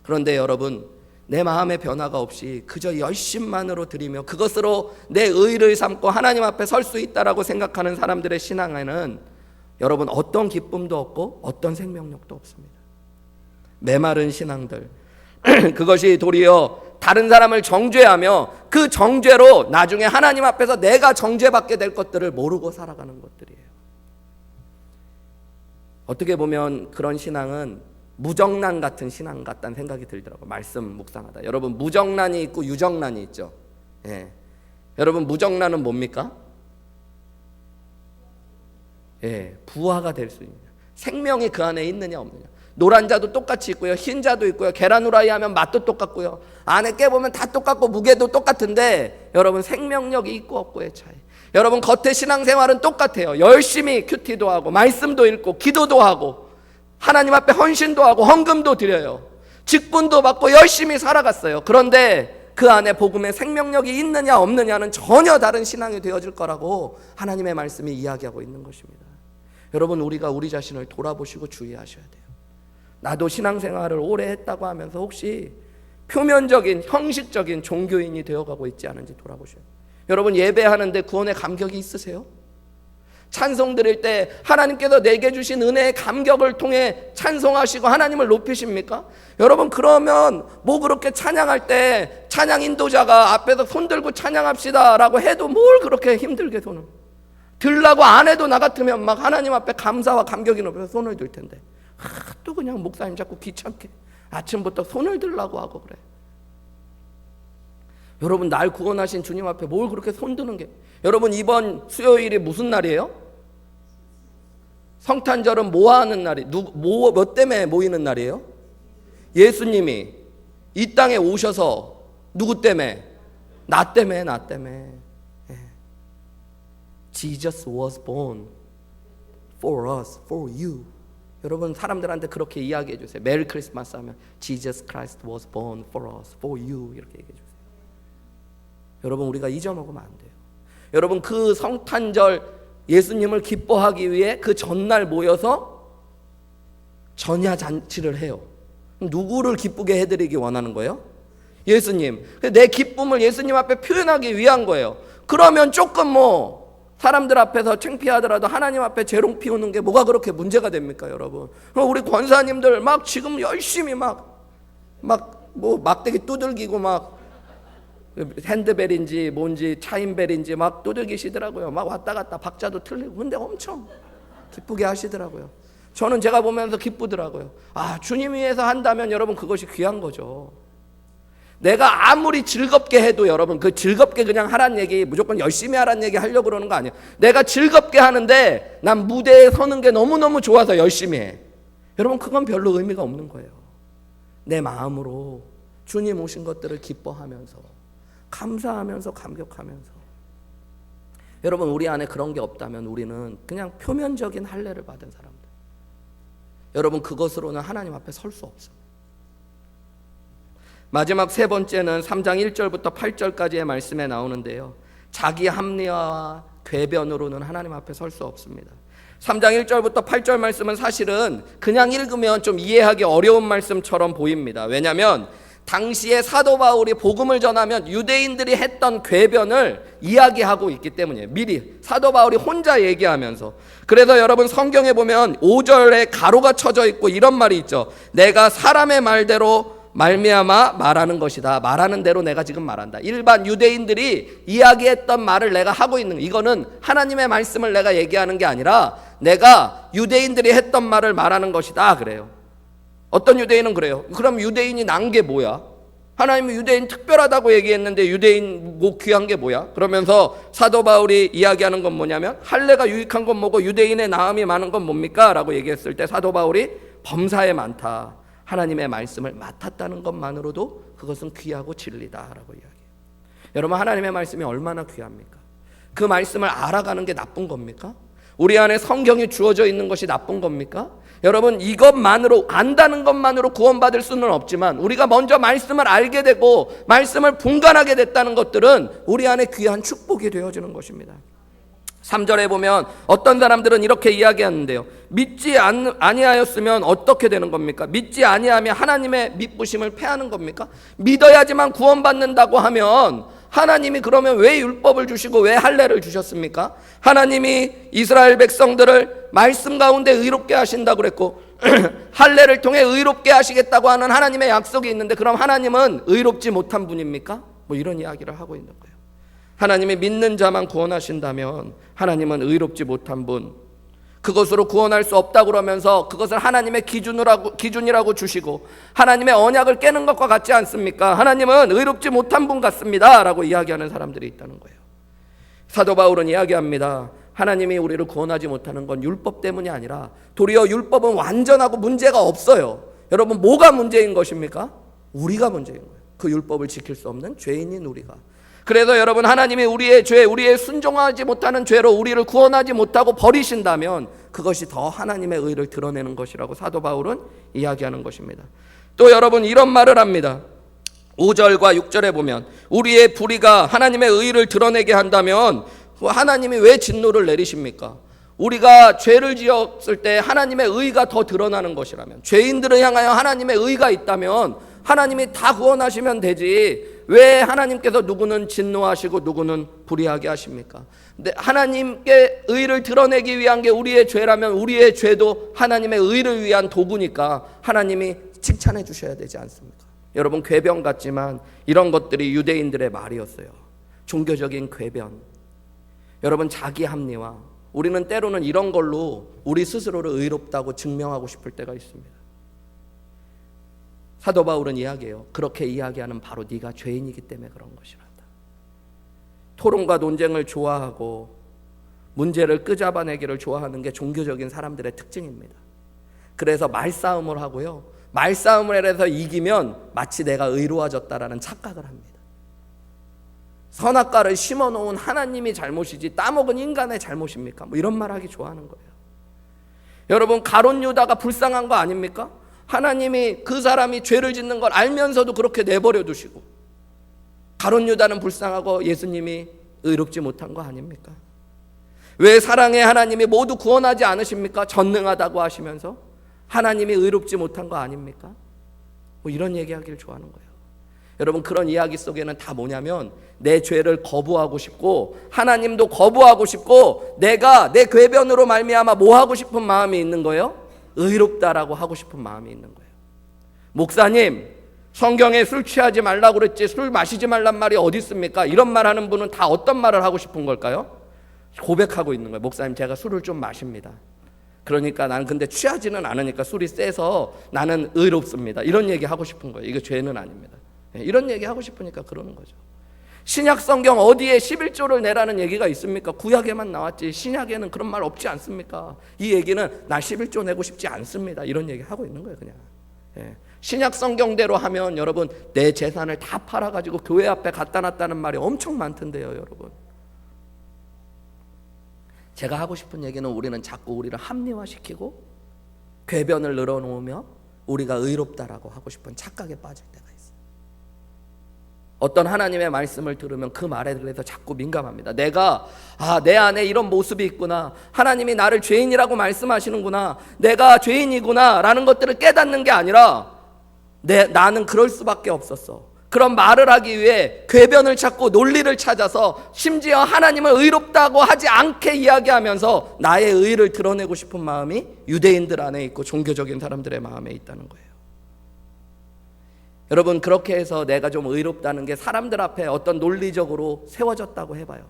그런데 여러분, 내 마음의 변화가 없이 그저 열심만으로 드리며 그것으로 내 의를 삼고 하나님 앞에 설 수 있다라고 생각하는 사람들의 신앙에는 여러분, 어떤 기쁨도 없고 어떤 생명력도 없습니다. 메마른 신앙들, 그것이 도리어 다른 사람을 정죄하며 그 정죄로 나중에 하나님 앞에서 내가 정죄받게 될 것들을 모르고 살아가는 것들이에요. 어떻게 보면 그런 신앙은 무정란 같은 신앙 같다는 생각이 들더라고요. 말씀 묵상하다. 여러분, 무정란이 있고 유정란이 있죠. 예. 여러분, 무정란은 뭡니까? 예, 부화가 될 수 있느냐, 생명이 그 안에 있느냐 없느냐. 노란 자도 똑같이 있고요, 흰 자도 있고요, 계란 후라이 하면 맛도 똑같고요, 안에 깨보면 다 똑같고 무게도 똑같은데 여러분, 생명력이 있고 없고의 차이. 여러분, 겉의 신앙생활은 똑같아요. 열심히 큐티도 하고 말씀도 읽고 기도도 하고 하나님 앞에 헌신도 하고 헌금도 드려요. 직분도 받고 열심히 살아갔어요. 그런데 그 안에 복음의 생명력이 있느냐 없느냐는 전혀 다른 신앙이 되어질 거라고 하나님의 말씀이 이야기하고 있는 것입니다. 여러분, 우리가 우리 자신을 돌아보시고 주의하셔야 돼요. 나도 신앙생활을 오래 했다고 하면서 혹시 표면적인 형식적인 종교인이 되어가고 있지 않은지 돌아보셔야 돼요. 여러분, 예배하는데 구원의 감격이 있으세요? 찬송 드릴 때 하나님께서 내게 주신 은혜의 감격을 통해 찬송하시고 하나님을 높이십니까? 여러분, 그러면 뭐 그렇게 찬양할 때 찬양 인도자가 앞에서 손 들고 찬양합시다 라고 해도 뭘 그렇게 힘들게 손을 들라고 안 해도 나 같으면 막 하나님 앞에 감사와 감격이 높여서 손을 들 텐데 또 그냥 목사님 자꾸 귀찮게 아침부터 손을 들라고 하고 그래. 여러분, 날 구원하신 주님 앞에 뭘 그렇게 손 드는 게. 여러분, 이번 수요일이 무슨 날이에요? 성탄절은 뭐 하는 날이, 뭐 때문에 모이는 날이에요? 예수님이 이 땅에 오셔서 누구 때문에? 나 때문에. Jesus was born for us, for you. 여러분, 사람들한테 그렇게 이야기해 주세요. 메리 크리스마스 하면 Jesus Christ was born for us, for you 이렇게 얘기해 주세요. 여러분, 우리가 잊어먹으면 안 돼요. 여러분, 그 성탄절 예수님을 기뻐하기 위해 그 전날 모여서 전야잔치를 해요. 누구를 기쁘게 해드리기 원하는 거예요? 예수님. 내 기쁨을 예수님 앞에 표현하기 위한 거예요. 그러면 조금 사람들 앞에서 창피하더라도 하나님 앞에 재롱 피우는 게 뭐가 그렇게 문제가 됩니까, 여러분? 우리 권사님들 막 지금 열심히 막대기 두들기고 핸드벨인지 뭔지 차인벨인지 막 두들기시더라고요. 막 왔다 갔다 박자도 틀리고. 근데 엄청 기쁘게 하시더라고요. 저는 제가 보면서 기쁘더라고요. 주님 위해서 한다면 여러분, 그것이 귀한 거죠. 내가 아무리 즐겁게 해도 여러분, 그 즐겁게 그냥 하란 얘기, 무조건 열심히 하란 얘기 하려고 그러는 거 아니에요. 내가 즐겁게 하는데 난 무대에 서는 게 너무너무 좋아서 열심히 해. 여러분, 그건 별로 의미가 없는 거예요. 내 마음으로 주님 오신 것들을 기뻐하면서, 감사하면서, 감격하면서. 여러분, 우리 안에 그런 게 없다면 우리는 그냥 표면적인 할례를 받은 사람들. 여러분, 그것으로는 하나님 앞에 설 수 없습니다. 마지막 세 번째는 3장 1절부터 8절까지의 말씀에 나오는데요, 자기 합리화와 궤변으로는 하나님 앞에 설 수 없습니다. 3장 1절부터 8절 말씀은 사실은 그냥 읽으면 좀 이해하기 어려운 말씀처럼 보입니다. 왜냐하면 당시에 사도 바울이 복음을 전하면 유대인들이 했던 궤변을 이야기하고 있기 때문이에요. 미리 사도 바울이 혼자 얘기하면서. 그래서 여러분, 성경에 보면 5절에 가로가 쳐져 있고 이런 말이 있죠. 내가 사람의 말대로 말미암아 말하는 것이다. 말하는 대로 내가 지금 말한다. 일반 유대인들이 이야기했던 말을 내가 하고 있는, 이거는 하나님의 말씀을 내가 얘기하는 게 아니라 내가 유대인들이 했던 말을 말하는 것이다 그래요. 어떤 유대인은 그래요. 그럼 유대인이 난 게 뭐야? 하나님은 유대인 특별하다고 얘기했는데 유대인 뭐 귀한 게 뭐야? 그러면서 사도 바울이 이야기하는 건 뭐냐면, 할례가 유익한 건 뭐고 유대인의 나음이 많은 건 뭡니까? 라고 얘기했을 때 사도 바울이 범사에 많다, 하나님의 말씀을 맡았다는 것만으로도 그것은 귀하고 진리다라고 이야기해요. 여러분, 하나님의 말씀이 얼마나 귀합니까? 그 말씀을 알아가는 게 나쁜 겁니까? 우리 안에 성경이 주어져 있는 것이 나쁜 겁니까? 여러분, 이것만으로, 안다는 것만으로 구원받을 수는 없지만 우리가 먼저 말씀을 알게 되고 말씀을 분간하게 됐다는 것들은 우리 안에 귀한 축복이 되어지는 것입니다. 3절에 보면 어떤 사람들은 이렇게 이야기하는데요, 믿지 아니하였으면 어떻게 되는 겁니까? 믿지 아니하면 하나님의 믿부심을 패하는 겁니까? 믿어야지만 구원받는다고 하면 하나님이 그러면 왜 율법을 주시고 왜 할례를 주셨습니까? 하나님이 이스라엘 백성들을 말씀 가운데 의롭게 하신다고 그랬고 할례를 통해 의롭게 하시겠다고 하는 하나님의 약속이 있는데, 그럼 하나님은 의롭지 못한 분입니까? 뭐 이런 이야기를 하고 있는 거예요. 하나님이 믿는 자만 구원하신다면 하나님은 의롭지 못한 분, 그것으로 구원할 수 없다고 그러면서 그것을 하나님의 기준이라고 주시고 하나님의 언약을 깨는 것과 같지 않습니까? 하나님은 의롭지 못한 분 같습니다 라고 이야기하는 사람들이 있다는 거예요. 사도 바울은 이야기합니다. 하나님이 우리를 구원하지 못하는 건 율법 때문이 아니라 도리어 율법은 완전하고 문제가 없어요. 여러분, 뭐가 문제인 것입니까? 우리가 문제인 거예요. 그 율법을 지킬 수 없는 죄인인 우리가. 그래서 여러분, 하나님이 우리의 죄, 우리의 순종하지 못하는 죄로 우리를 구원하지 못하고 버리신다면 그것이 더 하나님의 의를 드러내는 것이라고 사도 바울은 이야기하는 것입니다. 또 여러분, 이런 말을 합니다. 5절과 6절에 보면 우리의 불의가 하나님의 의를 드러내게 한다면 하나님이 왜 진노를 내리십니까? 우리가 죄를 지었을 때 하나님의 의가 더 드러나는 것이라면, 죄인들을 향하여 하나님의 의가 있다면 하나님이 다 구원하시면 되지, 왜 하나님께서 누구는 진노하시고 누구는 불의하게 하십니까? 근데 하나님께 의를 드러내기 위한 게 우리의 죄라면 우리의 죄도 하나님의 의를 위한 도구니까 하나님이 칭찬해 주셔야 되지 않습니까? 여러분, 궤변 같지만 이런 것들이 유대인들의 말이었어요. 종교적인 궤변. 여러분, 자기 합리화. 우리는 때로는 이런 걸로 우리 스스로를 의롭다고 증명하고 싶을 때가 있습니다. 사도 바울은 이야기해요. 그렇게 이야기하는 바로 네가 죄인이기 때문에 그런 것이란다. 토론과 논쟁을 좋아하고 문제를 끄잡아내기를 좋아하는 게 종교적인 사람들의 특징입니다. 그래서 말싸움을 하고요, 말싸움을 해서 이기면 마치 내가 의로워졌다라는 착각을 합니다. 선악과를 심어놓은 하나님이 잘못이지 따먹은 인간의 잘못입니까? 뭐 이런 말 하기 좋아하는 거예요. 여러분, 가룟 유다가 불쌍한 거 아닙니까? 하나님이 그 사람이 죄를 짓는 걸 알면서도 그렇게 내버려 두시고, 가룟 유다는 불쌍하고 예수님이 의롭지 못한 거 아닙니까? 왜 사랑의 하나님이 모두 구원하지 않으십니까? 전능하다고 하시면서 하나님이 의롭지 못한 거 아닙니까? 뭐 이런 얘기하기를 좋아하는 거예요. 여러분, 그런 이야기 속에는 다 뭐냐면 내 죄를 거부하고 싶고 하나님도 거부하고 싶고 내가 내 궤변으로 말미암아 뭐 하고 싶은 마음이 있는 거예요? 의롭다라고 하고 싶은 마음이 있는 거예요. 목사님, 성경에 술 취하지 말라고 그랬지 술 마시지 말란 말이 어디 있습니까? 이런 말 하는 분은 다 어떤 말을 하고 싶은 걸까요? 고백하고 있는 거예요. 목사님, 제가 술을 좀 마십니다. 그러니까 나는 근데 취하지는 않으니까 술이 세서 나는 의롭습니다. 이런 얘기 하고 싶은 거예요. 이거 죄는 아닙니다. 이런 얘기 하고 싶으니까 그러는 거죠. 신약 성경 어디에 11조를 내라는 얘기가 있습니까? 구약에만 나왔지 신약에는 그런 말 없지 않습니까? 이 얘기는 나 11조 내고 싶지 않습니다. 이런 얘기 하고 있는 거예요, 그냥. 신약 성경대로 하면 여러분 내 재산을 다 팔아가지고 교회 앞에 갖다 놨다는 말이 엄청 많던데요, 여러분. 제가 하고 싶은 얘기는 우리는 자꾸 우리를 합리화시키고 궤변을 늘어놓으며 우리가 의롭다라고 하고 싶은 착각에 빠질 때가 있어요. 어떤 하나님의 말씀을 들으면 그 말에 대해서 자꾸 민감합니다. 내가 내 안에 이런 모습이 있구나, 하나님이 나를 죄인이라고 말씀하시는구나, 내가 죄인이구나 라는 것들을 깨닫는 게 아니라 나는 그럴 수밖에 없었어. 그런 말을 하기 위해 궤변을 찾고 논리를 찾아서 심지어 하나님을 의롭다고 하지 않게 이야기하면서 나의 의를 드러내고 싶은 마음이 유대인들 안에 있고 종교적인 사람들의 마음에 있다는 거예요. 여러분, 그렇게 해서 내가 좀 의롭다는 게 사람들 앞에 어떤 논리적으로 세워졌다고 해봐요.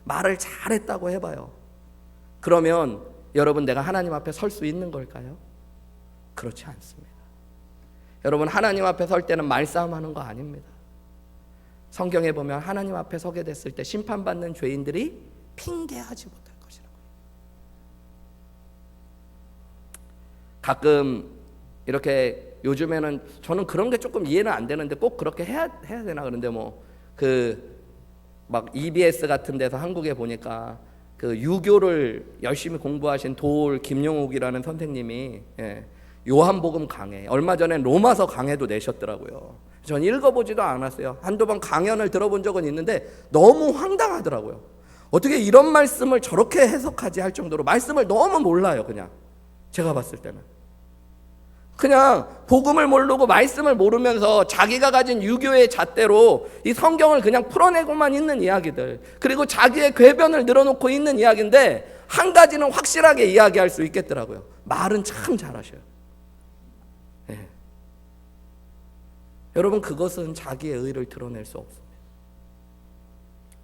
말을 잘했다고 해봐요. 그러면 여러분, 내가 하나님 앞에 설 수 있는 걸까요? 그렇지 않습니다. 여러분, 하나님 앞에 설 때는 말싸움하는 거 아닙니다. 성경에 보면 하나님 앞에 서게 됐을 때 심판받는 죄인들이 핑계하지 못할 것이라고. 가끔 이렇게 요즘에는 저는 그런 게 조금 이해는 안 되는데 꼭 그렇게 해야 되나 그런데 막 EBS 같은 데서 한국에 보니까 그 유교를 열심히 공부하신 도올 김용욱이라는 선생님이 요한복음 강해, 얼마 전에 로마서 강해도 내셨더라고요. 전 읽어보지도 않았어요. 한두 번 강연을 들어본 적은 있는데 너무 황당하더라고요. 어떻게 이런 말씀을 저렇게 해석하지 할 정도로 말씀을 너무 몰라요. 그냥 제가 봤을 때는 그냥 복음을 모르고 말씀을 모르면서 자기가 가진 유교의 잣대로 이 성경을 그냥 풀어내고만 있는 이야기들, 그리고 자기의 궤변을 늘어놓고 있는 이야기인데 한 가지는 확실하게 이야기할 수 있겠더라고요. 말은 참 잘하셔요. 여러분, 그것은 자기의 의를 드러낼 수 없습니다.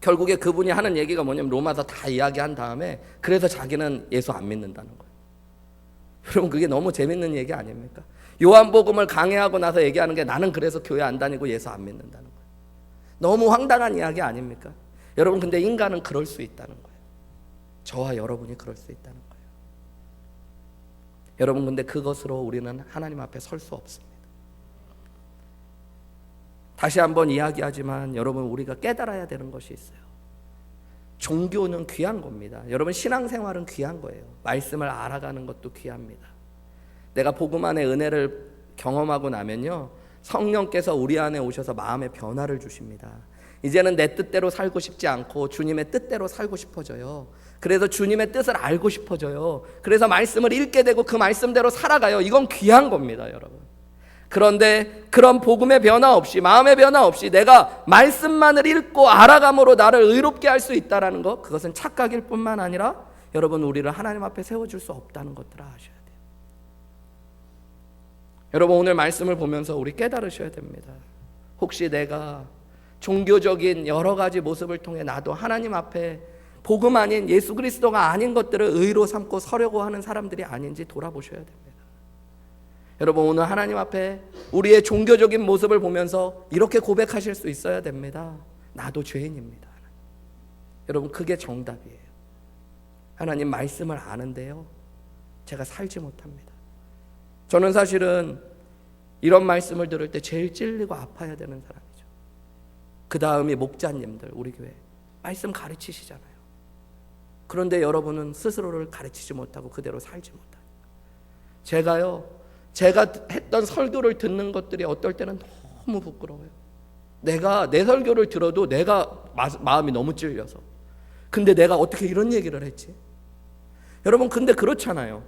결국에 그분이 하는 얘기가 뭐냐면 로마서 다 이야기한 다음에 그래서 자기는 예수 안 믿는다는 거예요. 여러분, 그게 너무 재밌는 얘기 아닙니까? 요한복음을 강해하고 나서 얘기하는 게 나는 그래서 교회 안 다니고 예수 안 믿는다는 거예요. 너무 황당한 이야기 아닙니까? 여러분, 근데 인간은 그럴 수 있다는 거예요. 저와 여러분이 그럴 수 있다는 거예요. 여러분, 근데 그것으로 우리는 하나님 앞에 설 수 없습니다. 다시 한번 이야기하지만 여러분, 우리가 깨달아야 되는 것이 있어요. 종교는 귀한 겁니다. 여러분, 신앙생활은 귀한 거예요. 말씀을 알아가는 것도 귀합니다. 내가 복음 안의 은혜를 경험하고 나면요, 성령께서 우리 안에 오셔서 마음의 변화를 주십니다. 이제는 내 뜻대로 살고 싶지 않고 주님의 뜻대로 살고 싶어져요. 그래서 주님의 뜻을 알고 싶어져요. 그래서 말씀을 읽게 되고 그 말씀대로 살아가요. 이건 귀한 겁니다, 여러분. 그런데 그런 복음의 변화 없이, 마음의 변화 없이 내가 말씀만을 읽고 알아감으로 나를 의롭게 할 수 있다는 것, 그것은 착각일 뿐만 아니라 여러분, 우리를 하나님 앞에 세워줄 수 없다는 것들을 아셔야 돼요. 여러분, 오늘 말씀을 보면서 우리 깨달으셔야 됩니다. 혹시 내가 종교적인 여러 가지 모습을 통해 나도 하나님 앞에 복음 아닌, 예수 그리스도가 아닌 것들을 의로 삼고 서려고 하는 사람들이 아닌지 돌아보셔야 됩니다. 여러분, 오늘 하나님 앞에 우리의 종교적인 모습을 보면서 이렇게 고백하실 수 있어야 됩니다. 나도 죄인입니다. 여러분, 그게 정답이에요. 하나님 말씀을 아는데요, 제가 살지 못합니다. 저는 사실은 이런 말씀을 들을 때 제일 찔리고 아파야 되는 사람이죠. 그 다음이 목자님들, 우리 교회 말씀 가르치시잖아요. 그런데 여러분은 스스로를 가르치지 못하고 그대로 살지 못합니다. 제가 했던 설교를 듣는 것들이 어떨 때는 너무 부끄러워요. 내가 내 설교를 들어도 내가 마음이 너무 찔려서, 근데 내가 어떻게 이런 얘기를 했지? 여러분, 근데 그렇잖아요.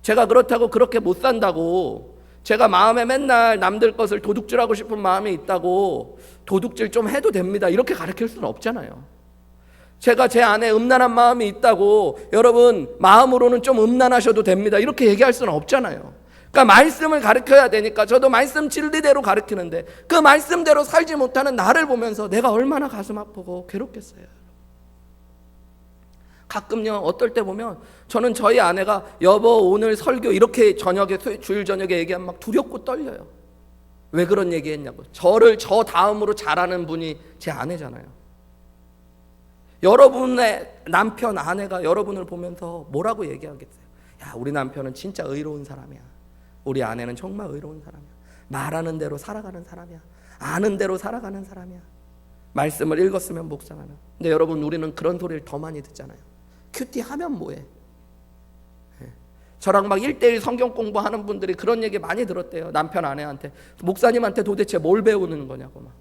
제가 그렇다고 그렇게 못 산다고, 제가 마음에 맨날 남들 것을 도둑질하고 싶은 마음이 있다고 도둑질 좀 해도 됩니다, 이렇게 가르칠 수는 없잖아요. 제가 제 안에 음란한 마음이 있다고 여러분 마음으로는 좀 음란하셔도 됩니다, 이렇게 얘기할 수는 없잖아요. 그러니까 말씀을 가르쳐야 되니까 저도 말씀 진리대로 가르치는데 그 말씀대로 살지 못하는 나를 보면서 내가 얼마나 가슴 아프고 괴롭겠어요. 가끔요, 어떨 때 보면 저는 저희 아내가 여보 오늘 설교 이렇게 저녁에, 주일 저녁에 얘기하면 막 두렵고 떨려요. 왜 그런 얘기했냐고. 저 다음으로 잘하는 분이 제 아내잖아요. 여러분의 남편, 아내가 여러분을 보면서 뭐라고 얘기하겠어요? 야, 우리 남편은 진짜 의로운 사람이야. 우리 아내는 정말 의로운 사람이야. 말하는 대로 살아가는 사람이야. 아는 대로 살아가는 사람이야. 말씀을 읽었으면 묵상하는. 근데 여러분, 우리는 그런 소리를 더 많이 듣잖아요. 큐티 하면 뭐해? 저랑 막 1:1 성경 공부하는 분들이 그런 얘기 많이 들었대요. 남편, 아내한테. 목사님한테 도대체 뭘 배우는 거냐고 막.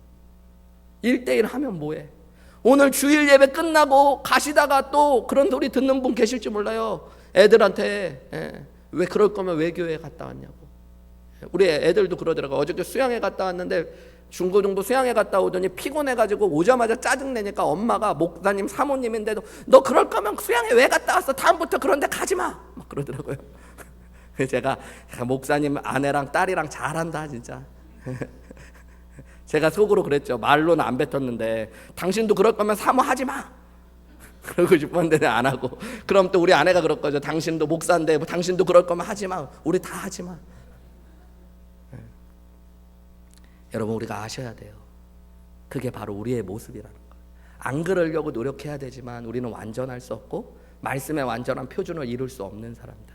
1:1 하면 뭐해? 오늘 주일 예배 끝나고 가시다가 또 그런 소리 듣는 분 계실지 몰라요. 애들한테 왜 그럴 거면 왜 교회에 갔다 왔냐고. 우리 애들도 그러더라고요. 어저께 수양회 갔다 왔는데 중고등부 수양회 갔다 오더니 피곤해가지고 오자마자 짜증내니까 엄마가 목사님 사모님인데도 너 그럴 거면 수양회 왜 갔다 왔어? 다음부터 그런 데 가지 마! 막 그러더라고요. 제가 목사님 아내랑 딸이랑 잘한다 진짜. 제가 속으로 그랬죠. 말로는 안 뱉었는데 당신도 그럴 거면 사모하지 마! 그러고 싶었는데 안 하고. 그럼 또 우리 아내가 그럴 거죠. 당신도 목사인데 당신도 그럴 거면 하지 마. 우리 다 하지 마. 여러분, 우리가 아셔야 돼요. 그게 바로 우리의 모습이라는 거예요. 안 그러려고 노력해야 되지만 우리는 완전할 수 없고 말씀의 완전한 표준을 이룰 수 없는 사람들.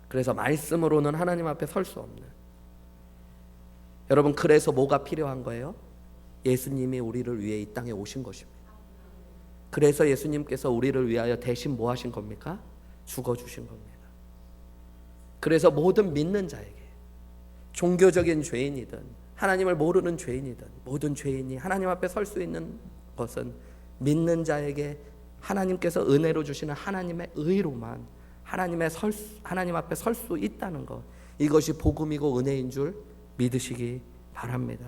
그래서 말씀으로는 하나님 앞에 설 수 없는. 여러분, 그래서 뭐가 필요한 거예요? 예수님이 우리를 위해 이 땅에 오신 것입니다. 그래서 예수님께서 우리를 위하여 대신 뭐 하신 겁니까? 죽어주신 겁니다. 그래서 모든 믿는 자에게, 종교적인 죄인이든 하나님을 모르는 죄인이든 모든 죄인이 하나님 앞에 설 수 있는 것은 믿는 자에게 하나님께서 은혜로 주시는 하나님의 의로만 하나님 앞에 설 수 있다는 것, 이것이 복음이고 은혜인 줄 믿으시기 바랍니다.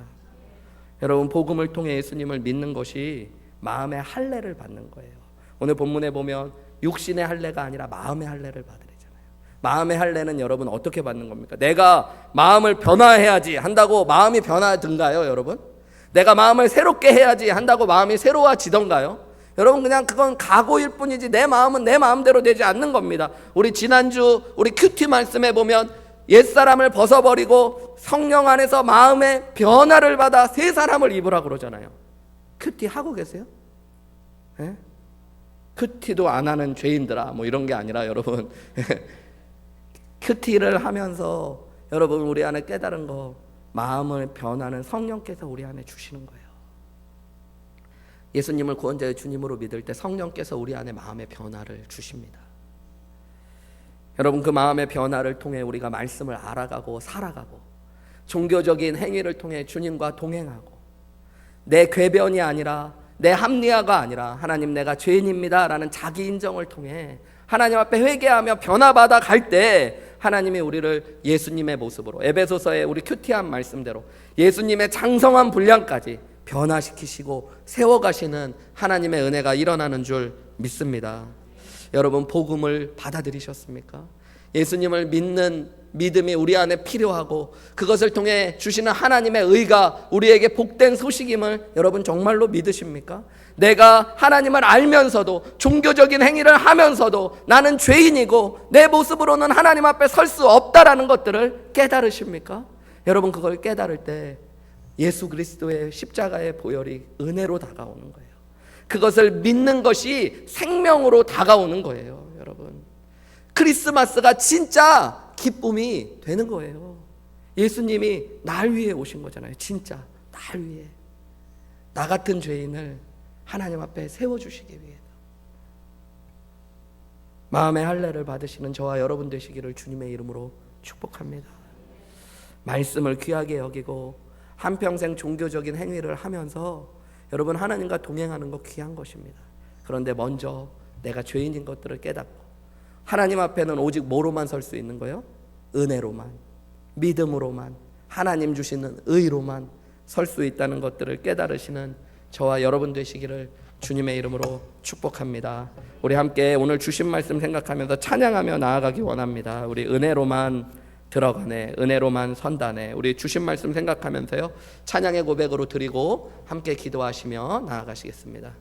여러분, 복음을 통해 예수님을 믿는 것이 마음의 할례를 받는 거예요. 오늘 본문에 보면 육신의 할례가 아니라 마음의 할례를 받으래잖아요. 마음의 할례는 여러분 어떻게 받는 겁니까? 내가 마음을 변화해야지 한다고 마음이 변화하든가요, 여러분? 내가 마음을 새롭게 해야지 한다고 마음이 새로워지던가요? 여러분, 그냥 그건 각오일 뿐이지 내 마음은 내 마음대로 되지 않는 겁니다. 우리 지난주 우리 큐티 말씀에 보면 옛사람을 벗어버리고 성령 안에서 마음의 변화를 받아 새 사람을 입으라 그러잖아요. 큐티 하고 계세요? 네? 큐티도 안 하는 죄인들아, 뭐 이런 게 아니라 여러분 큐티를 하면서 여러분 우리 안에 깨달은 거, 마음을 변하는 성령께서 우리 안에 주시는 거예요. 예수님을 구원자의 주님으로 믿을 때 성령께서 우리 안에 마음의 변화를 주십니다. 여러분, 그 마음의 변화를 통해 우리가 말씀을 알아가고 살아가고 종교적인 행위를 통해 주님과 동행하고 내 궤변이 아니라 내 합리화가 아니라 하나님 내가 죄인입니다 라는 자기 인정을 통해 하나님 앞에 회개하며 변화받아 갈 때 하나님이 우리를 예수님의 모습으로, 에베소서의 우리 큐티한 말씀대로 예수님의 장성한 분량까지 변화시키시고 세워가시는 하나님의 은혜가 일어나는 줄 믿습니다. 여러분, 복음을 받아들이셨습니까? 예수님을 믿는 믿음이 우리 안에 필요하고 그것을 통해 주시는 하나님의 의가 우리에게 복된 소식임을 여러분 정말로 믿으십니까? 내가 하나님을 알면서도, 종교적인 행위를 하면서도 나는 죄인이고 내 모습으로는 하나님 앞에 설 수 없다라는 것들을 깨달으십니까? 여러분, 그걸 깨달을 때 예수 그리스도의 십자가의 보혈이 은혜로 다가오는 거예요. 그것을 믿는 것이 생명으로 다가오는 거예요. 여러분, 크리스마스가 진짜 기쁨이 되는 거예요. 예수님이 날 위해 오신 거잖아요. 진짜 날 위해, 나 같은 죄인을 하나님 앞에 세워주시기 위해. 마음의 할례를 받으시는 저와 여러분 되시기를 주님의 이름으로 축복합니다. 말씀을 귀하게 여기고 한평생 종교적인 행위를 하면서 여러분, 하나님과 동행하는 거 귀한 것입니다. 그런데 먼저 내가 죄인인 것들을 깨닫고 하나님 앞에는 오직 뭐로만 설 수 있는 거예요? 은혜로만, 믿음으로만, 하나님 주시는 의로만 설 수 있다는 것들을 깨달으시는 저와 여러분 되시기를 주님의 이름으로 축복합니다. 우리 함께 오늘 주신 말씀 생각하면서 찬양하며 나아가기 원합니다. 우리 은혜로만 들어가네, 은혜로만 선다네. 우리 주신 말씀 생각하면서요 찬양의 고백으로 드리고 함께 기도하시며 나아가시겠습니다.